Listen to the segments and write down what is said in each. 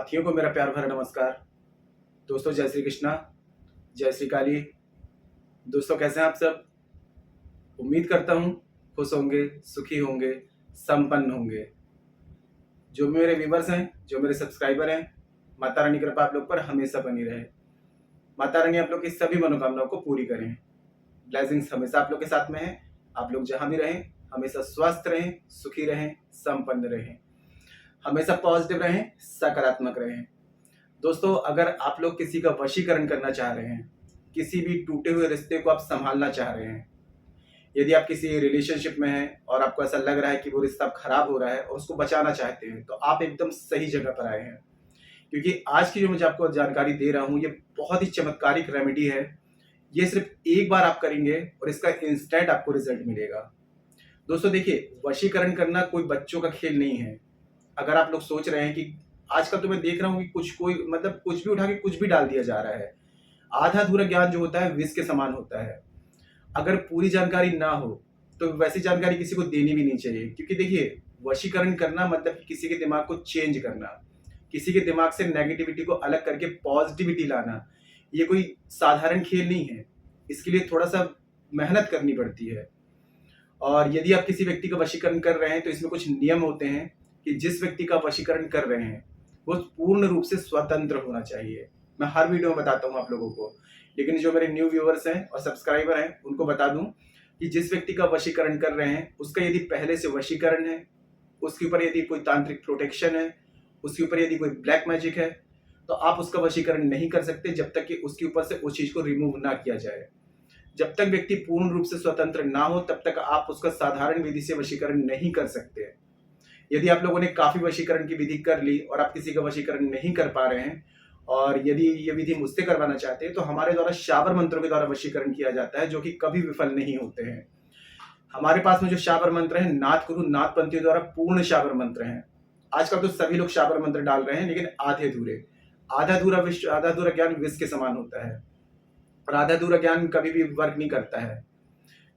साथियों को मेरा प्यार भरा नमस्कार। दोस्तों जय श्री कृष्णा, जय श्री काली। दोस्तों कैसे हैं आप सब? उम्मीद करता हूँ खुश होंगे, सुखी होंगे, संपन्न होंगे। जो भी मेरे व्यूवर्स हैं, जो मेरे सब्सक्राइबर हैं, माता रानी की कृपा आप लोग पर हमेशा बनी रहे। माता रानी आप लोग की सभी मनोकामनाओं को पूरी करें। ब्लेसिंग्स हमेशा आप लोग के साथ में है। आप लोग जहाँ भी रहें हमेशा स्वस्थ रहें, सुखी रहें, संपन्न रहें, हमेशा पॉजिटिव रहें, सकारात्मक रहें। दोस्तों अगर आप लोग किसी का वशीकरण करना चाह रहे हैं, किसी भी टूटे हुए रिश्ते को आप संभालना चाह रहे हैं, यदि आप किसी रिलेशनशिप में हैं और आपको ऐसा लग रहा है कि वो रिश्ता खराब हो रहा है और उसको बचाना चाहते हैं, तो आप एकदम सही जगह पर आए हैं। क्योंकि आज की जो मुझे आपको जानकारी दे रहा हूँ ये बहुत ही चमत्कारिक रेमेडी है। ये सिर्फ एक बार आप करेंगे और इसका इंस्टेंट आपको रिजल्ट मिलेगा। दोस्तों देखिए, वशीकरण करना कोई बच्चों का खेल नहीं है। अगर आप लोग सोच रहे हैं कि आजकल तो मैं देख रहा हूँ कि कुछ भी उठा के कुछ भी डाल दिया जा रहा है। आधा अधूरा ज्ञान जो होता है विष के समान होता है। अगर पूरी जानकारी ना हो तो वैसी जानकारी किसी को देनी भी नहीं चाहिए। क्योंकि देखिए, वशीकरण करना मतलब कि किसी के दिमाग को चेंज करना, किसी के दिमाग से नेगेटिविटी को अलग करके पॉजिटिविटी लाना, ये कोई साधारण खेल नहीं है। इसके लिए थोड़ा सा मेहनत करनी पड़ती है। और यदि आप किसी व्यक्ति का वशीकरण कर रहे हैं तो इसमें कुछ नियम होते हैं कि जिस व्यक्ति का वशीकरण कर रहे हैं वो पूर्ण रूप से स्वतंत्र होना चाहिए। मैं हर वीडियो में बताता हूँ आप लोगों को, लेकिन जो मेरे न्यू व्यूअर्स हैं और सब्सक्राइबर हैं उनको बता दूं कि जिस व्यक्ति का वशीकरण कर रहे हैं उसका यदि पहले से वशीकरण है, उसके ऊपर यदि कोई तांत्रिक प्रोटेक्शन है, उसके ऊपर यदि कोई ब्लैक मैजिक है, तो आप उसका वशीकरण नहीं कर सकते जब तक कि उसके ऊपर से उस चीज को रिमूव ना किया जाए। जब तक व्यक्ति पूर्ण रूप से स्वतंत्र ना हो तब तक आप उसका साधारण विधि से वशीकरण नहीं कर सकते। यदि आप लोगों ने काफी वशीकरण की विधि कर ली और आप किसी का वशीकरण नहीं कर पा रहे हैं और यदि ये विधि मुझसे करवाना चाहते हैं तो हमारे द्वारा शाबर मंत्रों के द्वारा वशीकरण किया जाता है, जो कि कभी विफल नहीं होते हैं। हमारे पास में जो शाबर मंत्र है नाथ गुरु नाथ पंथियों द्वारा पूर्ण शाबर मंत्र हैं। आजकल तो सभी लोग शाबर मंत्र डाल रहे हैं, लेकिन आधे अधूरे। आधा अधूरा ज्ञान विष के समान होता है और आधा अधूरा ज्ञान कभी भी वर्क नहीं करता है।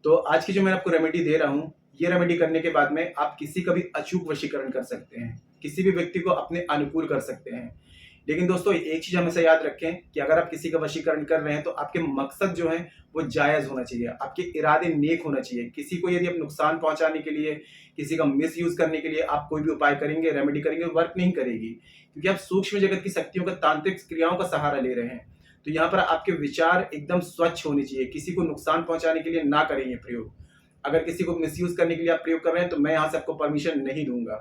तो आज की जो मैं आपको रेमेडी दे रहा हूँ, ये रेमेडी करने के बाद में आप किसी का भी अचूक वशीकरण कर सकते हैं, किसी भी व्यक्ति को अपने अनुकूल कर सकते हैं। लेकिन दोस्तों एक चीज हमेशा याद रखें कि अगर आप किसी का वशीकरण कर रहे हैं तो आपके मकसद जो है वो जायज होना चाहिए, आपके इरादे नेक होना चाहिए। किसी को यदि आप नुकसान पहुंचाने के लिए, किसी का मिस यूज करने के लिए आप कोई भी उपाय करेंगे, रेमेडी करेंगे, वर्क नहीं करेगी। क्योंकि आप सूक्ष्म जगत की शक्तियों का, तांत्रिक क्रियाओं का सहारा ले रहे हैं। तो यहाँ पर आपके विचार एकदम स्वच्छ होने चाहिए। किसी को नुकसान पहुंचाने के लिए ना करें ये प्रयोग। अगर किसी को मिसयूज करने के लिए आप प्रयोग कर रहे हैं तो मैं यहाँ से आपको परमिशन नहीं दूंगा,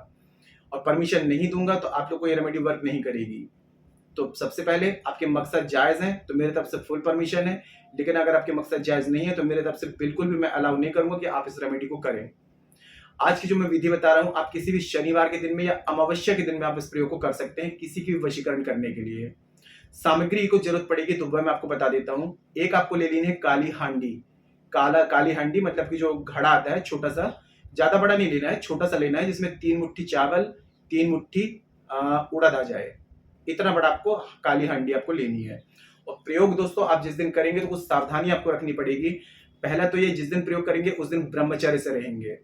और परमिशन नहीं दूंगा तो आप लोग को ये रेमेडी वर्क नहीं करेगी। तो सबसे पहले आपके मकसद जायज हैं तो मेरे तरफ से फुल परमिशन है, लेकिन अगर आपके मकसद जायज नहीं है तो मेरे तरफ से बिल्कुल भी मैं अलाउ नहीं करूंगा कि आप इस रेमेडी को करें। आज की जो मैं विधि बता रहा हूं, आप किसी भी शनिवार के दिन में या अमावस्या के दिन में आप इस प्रयोग को कर सकते हैं किसी की भी वशीकरण करने के लिए। सामग्री को जरूरत पड़ेगी तो वह मैं आपको बता देता हूँ। एक आपको ले लेनी है काली हांडी। काली हांडी मतलब कि जो घड़ा आता है छोटा सा, ज्यादा बड़ा नहीं लेना है, छोटा सा लेना है, जिसमें 3 मुट्ठी चावल, 3 मुट्ठी उड़द आ जाए। इतना बड़ा आपको काली हांडी आपको लेनी है। और प्रयोग दोस्तों आप जिस दिन करेंगे तो कुछ सावधानी आपको रखनी पड़ेगी। पहला तो ये, जिस दिन प्रयोग करेंगे उस दिन ब्रह्मचर्य से रहेंगे,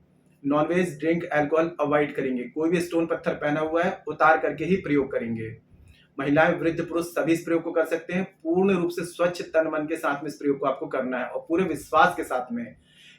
नॉनवेज, ड्रिंक, अल्कोहल अवॉइड करेंगे। कोई भी स्टोन पत्थर पहना हुआ है उतार करके ही प्रयोग करेंगे। महिलाएं, वृद्ध, पुरुष सभी इस प्रयोग को कर सकते हैं। पूर्ण रूप से स्वच्छ तन मन के साथ में इस प्रयोग को आपको करना है और पूरे विश्वास के साथ में।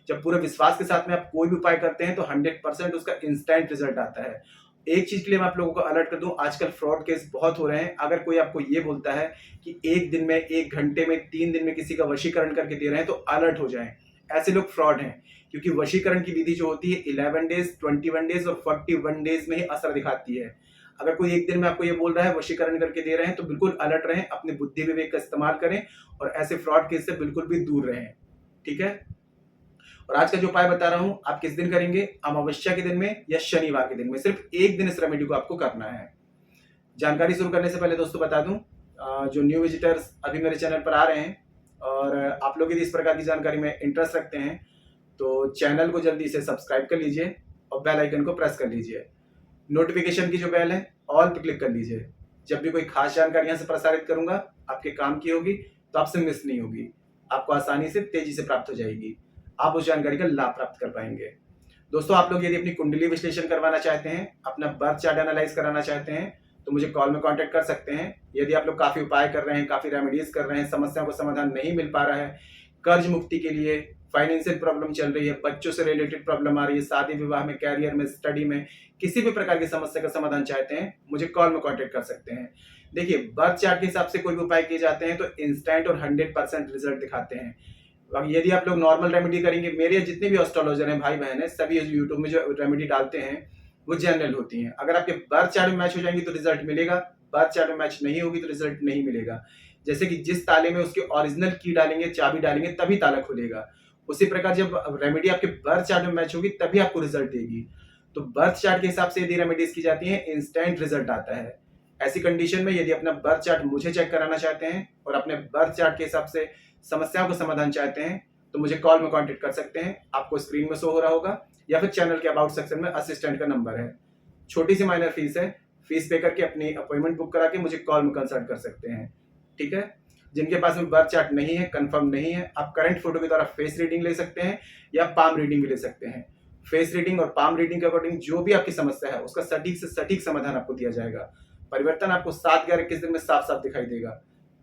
जब पूरे विश्वास के साथ में आप कोई भी उपाय करते हैं तो 100% उसका इंस्टेंट रिजल्ट आता है। एक चीज के लिए मैं आप लोगों को अलर्ट कर दूं, आजकल फ्रॉड केस बहुत हो रहे हैं। अगर कोई आपको ये बोलता है कि 1 दिन में, 1 घंटे में, 3 दिन में किसी का वशीकरण करके दे रहे हैं तो अलर्ट हो जाएं। ऐसे लोग फ्रॉड हैं। क्योंकि वशीकरण की विधि जो होती है 11 डेज, 21 डेज और 41 डेज में ही असर दिखाती है। अगर कोई 1 दिन में आपको ये बोल रहा है वशीकरण करके दे रहे हैं तो बिल्कुल अलर्ट रहें, अपने बुद्धि विवेक का इस्तेमाल करें और ऐसे फ्रॉड केस से बिल्कुल भी दूर रहें। ठीक है। और आज का जो उपाय बता रहा हूं, आप किस दिन करेंगे? अमावस्या के दिन में या शनिवार के दिन में। सिर्फ 1 दिन इस रेमेडी को आपको करना है। जानकारी शुरू करने से पहले दोस्तों बता दूं, जो न्यू विजिटर्स अभी मेरे चैनल पर आ रहे हैं और आप लोग यदि इस प्रकार की जानकारी में इंटरेस्ट रखते हैं तो चैनल को जल्दी से सब्सक्राइब कर लीजिए और बेल आइकन को प्रेस कर लीजिए। नोटिफिकेशन की जो बेल है ऑल पे क्लिक कर लीजिए। जब भी कोई खास जानकारी यहाँ से प्रसारित करूंगा आपके काम की होगी तो आपसे मिस नहीं होगी, आपको आसानी से, तेजी से प्राप्त हो जाएगी। आप उस जानकारी का लाभ प्राप्त कर पाएंगे। दोस्तों आप लोग यदि अपनी कुंडली विश्लेषण करवाना चाहते हैं, अपना बर्थ चार्ट एनालाइज कराना चाहते हैं तो मुझे कॉल में कांटेक्ट कर सकते हैं। यदि आप लोग काफ़ी उपाय कर रहे हैं, काफ़ी रेमेडीज़ कर रहे हैं, समस्याओं का समाधान नहीं मिल पा रहा है, कर्ज मुक्ति के लिए फाइनेंशियल प्रॉब्लम चल रही है, बच्चों से रिलेटेड प्रॉब्लम आ रही है, शादी विवाह में, कैरियर में, स्टडी में, किसी भी प्रकार की समस्या का समाधान चाहते हैं, मुझे कॉल में कांटेक्ट कर सकते हैं। देखिए, बर्थ चार्ट के हिसाब से कोई भी उपाय किए जाते हैं तो इंस्टेंट और 100% रिजल्ट दिखाते हैं। यदि आप लोग नॉर्मल रेमेडी करेंगे, मेरे जितने भी एस्ट्रोलॉजर हैं, भाई बहन हैं, सभी यूट्यूब में जो रेमेडी डालते हैं वो जनरल होती हैं। अगर आपके बर्थ चार्ट में मैच हो जाएंगी तो रिजल्ट मिलेगा, बर्थ चार्ट में मैच नहीं होगी तो रिजल्ट नहीं मिलेगा। जैसे कि जिस ताले में उसके ओरिजिनल की डालेंगे, चाबी डालेंगे, तभी ताला खुलेगा। उसी प्रकार जब रेमेडी आपके बर्थ चार्ट में मैच होगी तभी आपको रिजल्ट देगी। तो बर्थ चार्ट के हिसाब से यदि रेमेडीज की जाती है, इंस्टेंट रिजल्ट आता है। ऐसी कंडीशन में यदि अपना बर्थ चार्ट मुझे चेक कराना चाहते हैं और अपने बर्थ चार्ट के हिसाब से समस्याओं का समाधान चाहते हैं तो मुझे कॉल में कांटेक्ट कर सकते हैं। आपको स्क्रीन में शो हो रहा होगा या फिर चैनल के अबाउट सेक्शन में असिस्टेंट का नंबर है। छोटी सी माइनर फीस है, फीस पे करके अपनी अपॉइंटमेंट बुक करा के मुझे कॉल में कंसल्ट कर सकते हैं। ठीक है, जिनके पास में बर्थ चार्ट नहीं है, कंफर्म नहीं है, आप करंट फोटो के द्वारा फेस रीडिंग ले सकते हैं या पाम रीडिंग भी ले सकते हैं। फेस रीडिंग और पाम रीडिंग के अकॉर्डिंग जो भी आपकी समस्या है उसका सटीक से सटीक समाधान आपको दिया जाएगा। परिवर्तन आपको 7 या 21 दिन में साफ साफ दिखाई देगा।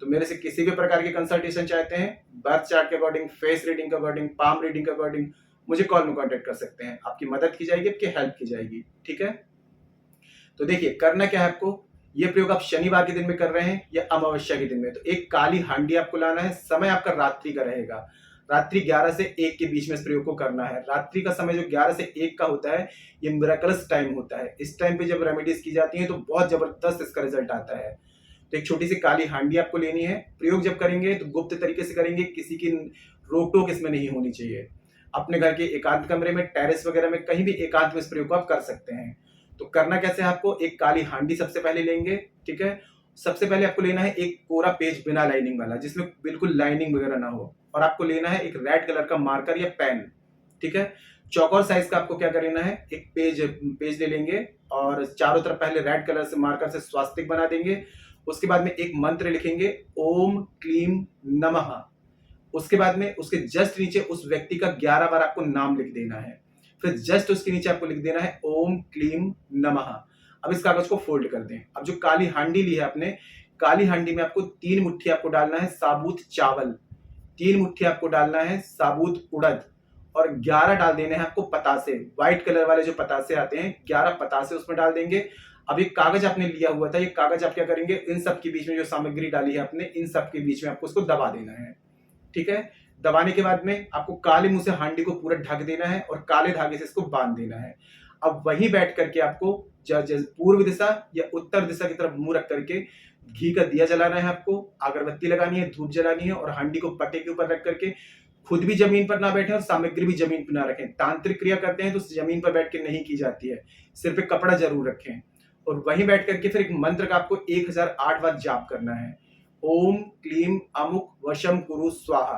तो मेरे से किसी भी प्रकार की कंसल्टेशन चाहते हैं, बर्थ चार्ट के अकॉर्डिंग, फेस रीडिंग के अकॉर्डिंग, पाम रीडिंग के अकॉर्डिंग, मुझे कॉल में कांटेक्ट कर सकते हैं। आपकी मदद की जाएगी, आपकी हेल्प की जाएगी। ठीक है, तो देखिए करना क्या है आपको। ये प्रयोग आप शनिवार के दिन में कर रहे हैं या अमावस्या के दिन में, तो एक काली हांडी आपको लाना है। समय आपका रात्रि का रहेगा, रात्रि 11 से 1 के बीच में इस प्रयोग को करना है। रात्रि का समय जो 11 से 1 का होता है, ये मिरेकलस टाइम होता है। इस टाइम पे जब रेमेडीज की जाती हैं तो बहुत जबरदस्त इसका रिजल्ट आता है। तो एक छोटी सी काली हांडी आपको लेनी है। प्रयोग जब करेंगे तो गुप्त तरीके से करेंगे, किसी की रोक टोक इसमें नहीं होनी चाहिए। अपने घर के एकांत कमरे में, टेरेस वगैरह में, कहीं भी एकांत में इस प्रयोग को आप कर सकते हैं। तो करना कैसे है आपको, एक काली हांडी सबसे पहले लेंगे। ठीक है, सबसे पहले आपको लेना है एक कोरा पेज बिना लाइनिंग वाला, जिसमें बिल्कुल लाइनिंग वगैरह ना हो, और आपको लेना है एक रेड कलर का मार्कर या पेन। ठीक है, चौकोर साइज का आपको क्या करना है, एक पेज ले लेंगे और चारों तरफ पहले रेड कलर से मार्कर से स्वास्तिक बना देंगे। उसके बाद में एक मंत्र लिखेंगे, ओम क्लीम नमः। उसके बाद में उसके जस्ट नीचे उस व्यक्ति का 11 बार आपको नाम लिख देना है। फिर जस्ट उसके नीचे आपको लिख देना है ओम क्लीम नमः। अब इस कागज को फोल्ड कर दें। अब जो काली हांडी ली है आपने, काली हांडी में आपको 3 मुट्ठी आपको डालना है साबुत चावल, 3 मुट्ठी आपको डालना है साबुत उड़द, और 11 डाल देने हैं आपको पतासे। व्हाइट कलर वाले जो पतासे आते हैं, 11 पतासे उसमें डाल देंगे। अब एक कागज आपने लिया हुआ था, ये कागज आप क्या करेंगे, इन सब के बीच में जो सामग्री डाली है आपने, इन सब के बीच में आपको उसको दबा देना है। ठीक है, दबाने के बाद में आपको काले मुंह से हांडी को पूरा ढक देना है और काले धागे से इसको बांध देना है। अब वहीं बैठ करके आपको पूर्व दिशा या उत्तर दिशा की तरफ मुंह रख करके घी का दिया जलाना है, आपको अगरबत्ती लगानी है, धूप जलानी है, और हांडी को पटे के ऊपर रख करके खुद भी जमीन पर ना बैठे और सामग्री भी जमीन पर ना रखें। तांत्रिक क्रिया करते हैं तो जमीन पर बैठ के नहीं की जाती है, सिर पे कपड़ा जरूर रखें। और वहीं बैठ करके फिर एक मंत्र का आपको 1008 बार जाप करना है। ओम क्लीम अमुक वशम कुरु स्वाहा।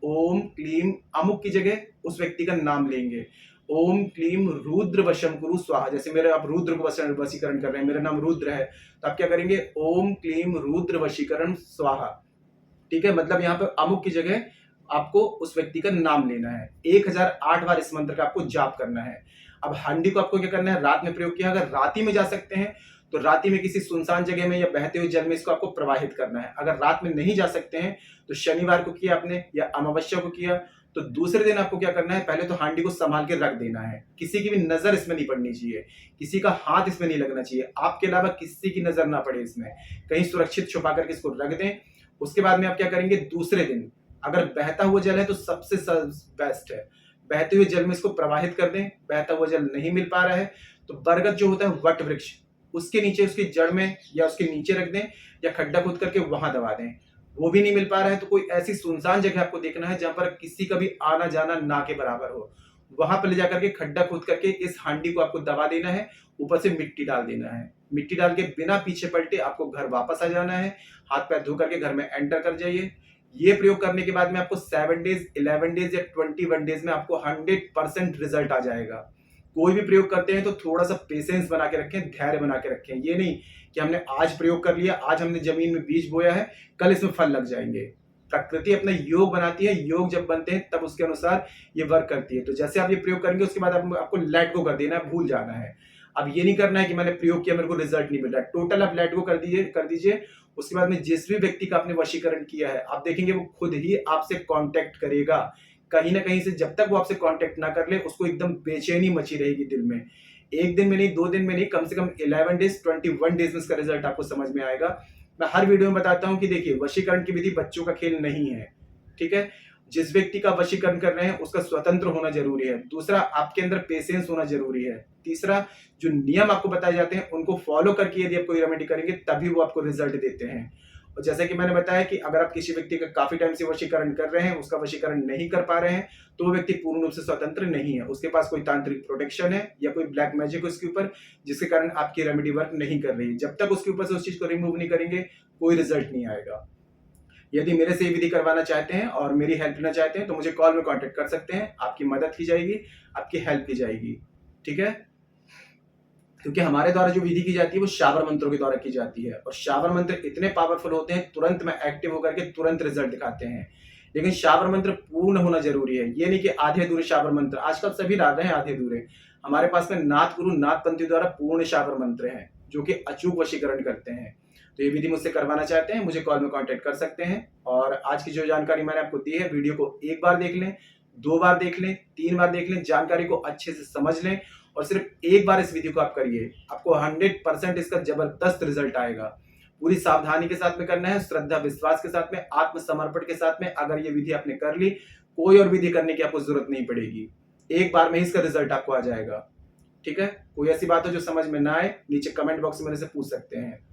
ओम क्लीम अमुक की जगह उस व्यक्ति का नाम लेंगे। ओम क्लीम रुद्र वशम कुरु स्वाहा। जैसे मेरे आप रुद्र को वशीकरण कर रहे हैं, मेरा नाम रुद्र है, तो आप क्या करेंगे, ओम क्लीम रुद्र वशीकरण स्वाहा। ठीक है, मतलब यहाँ पे अमुक की जगह आपको उस व्यक्ति का नाम लेना है। 1008 बार इस मंत्र का आपको जाप करना है। अब हांडी को आपको क्या करना है, रात में प्रयोग किया। अगर राती में जा सकते हैं तो राती में किसी सुनसान जगह में या बहते हुए जल में इसको आपको प्रवाहित करना है। अगर रात में नहीं जा सकते हैं तो शनिवार को किया आपने या अमावस्या को किया, तो दूसरे दिन आपको क्या करना है, पहले तो हांडी को संभाल के रख देना है। किसी की भी नजर इसमें नहीं पड़नी चाहिए, किसी का हाथ इसमें नहीं लगना चाहिए, आपके अलावा किसी की नजर ना पड़े इसमें, कहीं सुरक्षित छुपा करके इसको रख दें। उसके बाद में आप क्या करेंगे, दूसरे दिन अगर बहता हुआ जल है तो सबसे बेस्ट है, बहते हुए जल में इसको प्रवाहित कर दें। बहता हुआ जल नहीं मिल पा रहा है तो बरगद जो होता है वट वृक्ष, उसके नीचे, उसकी जड़ में या उसके नीचे रख दें, या खड्डा खोद करके वहां दबा दें। वो भी नहीं मिल पा रहा है तो कोई ऐसी सुनसान जगह आपको देखना है जहां पर किसी का भी आना जाना ना के बराबर हो, वहां पर ले जाकर के खड्डा खोद करके इस हांडी को आपको दबा देना है, ऊपर से मिट्टी डाल देना है। मिट्टी डाल के बिना पीछे पलटे आपको घर वापस आ जाना है, हाथ पैर धो करके घर में एंटर कर जाइए। ये प्रयोग करने के बाद में आपको 7 डेज, 11 डेज या 21 डेज में आपको 100% रिजल्ट आ जाएगा। कोई भी प्रयोग करते हैं तो थोड़ा सा पेशेंस बना के रखें, धैर्य बना के रखें। ये नहीं कि हमने आज प्रयोग कर लिया, आज हमने जमीन में बीज बोया है, कल इसमें फल लग जाएंगे। प्रकृति अपना योग बनाती है, योग जब बनते हैं तब उसके अनुसार ये वर्क करती है। तो जैसे आप ये प्रयोग करेंगे उसके बाद आपको लेट गो कर देना है, भूल जाना है। अब ये नहीं करना है कि मैंने प्रयोग किया मेरे को रिजल्ट नहीं मिल रहा है, टोटल आप लेट गो कर दीजिए। उसके बाद में जिस भी व्यक्ति का आपने वशीकरण किया है, आप देखेंगे वो खुद ही आपसे कांटेक्ट करेगा। कहीं ना कहीं से जब तक वो आपसे कांटेक्ट ना कर ले, उसको एकदम बेचैनी मची रहेगी दिल में। एक दिन में नहीं, 2 दिन में नहीं, कम से कम 11 डेज 21 डेज में इसका रिजल्ट आपको समझ में आएगा। मैं हर वीडियो में बताता हूं कि देखिए, वशीकरण की विधि बच्चों का खेल नहीं है, ठीक है। जिस व्यक्ति का वशीकरण कर रहे हैं उसका स्वतंत्र होना जरूरी है। दूसरा, आपके अंदर पेशेंस होना जरूरी है। तीसरा, जो नियम आपको बताए जाते हैं उनको फॉलो करके यदि आप कोई रेमेडी करेंगे तभी वो आपको रिजल्ट देते हैं। और जैसे कि मैंने बताया कि अगर आप किसी व्यक्ति का काफी टाइम से वशीकरण कर रहे हैं, उसका वशीकरण नहीं कर पा रहे हैं, तो वो व्यक्ति पूर्ण रूप से स्वतंत्र नहीं है। उसके पास कोई तांत्रिक प्रोटेक्शन है या कोई ब्लैक मैजिक उसके ऊपर, जिसके कारण आपकी रेमेडी वर्क नहीं कर रही। जब तक उसके ऊपर से उस चीज को रिमूव नहीं करेंगे, कोई रिजल्ट नहीं आएगा। यदि मेरे से ये विधि करवाना चाहते हैं और मेरी हेल्प लेना चाहते हैं तो मुझे कॉल में कांटेक्ट कर सकते हैं। आपकी मदद की जाएगी, आपकी हेल्प की जाएगी, ठीक है। क्योंकि हमारे द्वारा जो विधि की जाती है वो शावर मंत्रों के द्वारा की जाती है, और शावर मंत्र इतने पावरफुल होते हैं, तुरंत में एक्टिव होकर के तुरंत रिजल्ट दिखाते हैं। लेकिन शावर मंत्र पूर्ण होना जरूरी है। ये नहीं कि आधे अधूरे शावर मंत्र, आजकल सभी डाल रहे हैं आधे अधूरे। हमारे पास में नाथ गुरु नाथपंथी द्वारा पूर्ण शावर मंत्र हैं जो कि अचूक वशीकरण करते हैं। तो ये विधि मुझसे करवाना चाहते हैं, मुझे कॉल में कांटेक्ट कर सकते हैं। और आज की जो जानकारी मैंने आपको दी है, वीडियो को एक बार देख लें, 2 बार देख लें, 3 बार देख लें, जानकारी को अच्छे से समझ लें और सिर्फ एक बार इस विधि को आप करिए, आपको 100% इसका जबरदस्त रिजल्ट आएगा। पूरी सावधानी के साथ में करना है, श्रद्धा विश्वास के साथ में, आत्मसमर्पण के साथ में। अगर ये विधि आपने कर ली, कोई और विधि करने की आपको जरूरत नहीं पड़ेगी, एक बार में ही इसका रिजल्ट आपको आ जाएगा, ठीक है। कोई ऐसी बात हो जो समझ में ना आए, नीचे कमेंट बॉक्स में मेरे से पूछ सकते हैं।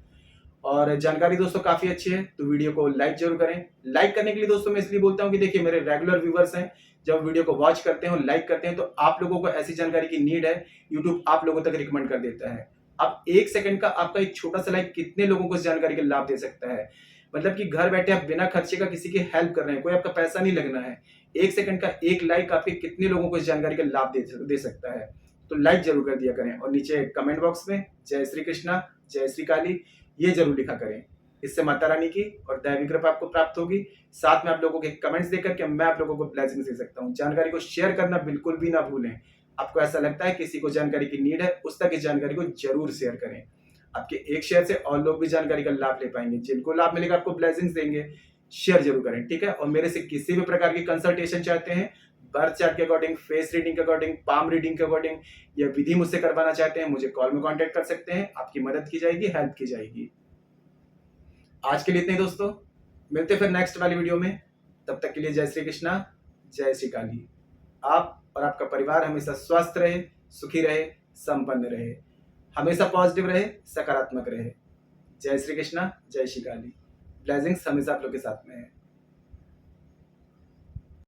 और जानकारी दोस्तों काफी अच्छी है तो वीडियो को लाइक जरूर करें। लाइक करने के लिए दोस्तों मैं इसलिए बोलता हूं कि देखिए, मेरे रेगुलर व्यूवर्स हैं, जब वीडियो को वॉच करते हैं, लाइक करते हैं, तो आप लोगों को ऐसी जानकारी की नीड है, यूट्यूब आप लोगों तक रिकमेंड कर देता है। अब 1 सेकंड का आपका एक छोटा सा लाइक कितने लोगों को इस जानकारी का लाभ दे सकता है। मतलब कि घर बैठे आप बिना खर्चे का किसी की हेल्प कर रहे हैं, कोई आपका पैसा नहीं लगना है। 1 सेकंड का एक लाइक आपके कितने लोगों को इस जानकारी का लाभ दे सकता है। तो लाइक जरूर कर दिया करें और नीचे कमेंट बॉक्स में जय श्री कृष्णा, जय श्री काली ये जरूर लिखा करें। इससे माता रानी की और दैवी कृपा आपको प्राप्त होगी। साथ में आप लोगों के कमेंट्स देकर के मैं आप लोगों को ब्लेसिंग्स दे सकता हूं। जानकारी को शेयर करना बिल्कुल भी ना भूलें। आपको ऐसा लगता है किसी को जानकारी की नीड है, उस तक इस जानकारी को जरूर शेयर करें। आपके एक शेयर से और लोग भी जानकारी का लाभ ले पाएंगे। जिनको लाभ मिलेगा आपको ब्लेसिंग्स देंगे। शेयर जरूर करें, ठीक है। और मेरे से किसी भी प्रकार की कंसल्टेशन चाहते हैं, बर्थ चार्ट के अकॉर्डिंग, फेस रीडिंग के अकॉर्डिंग, पाम रीडिंग के अकॉर्डिंग, या विधि मुझसे करवाना चाहते हैं, मुझे कॉल में कांटेक्ट कर सकते हैं। आपकी मदद की जाएगी, हेल्प की जाएगी। आज के लिए इतने ही दोस्तों, मिलते हैं फिर नेक्स्ट वाली वीडियो में। तब तक के लिए जय श्री कृष्णा, जय श्री काली। आप और आपका परिवार हमेशा स्वस्थ रहे, सुखी रहे, संपन्न रहे, हमेशा पॉजिटिव रहे, सकारात्मक रहे। जय श्री कृष्णा, जय श्री काली। ब्लेसिंग्स हमेशा आप लोग के साथ में है।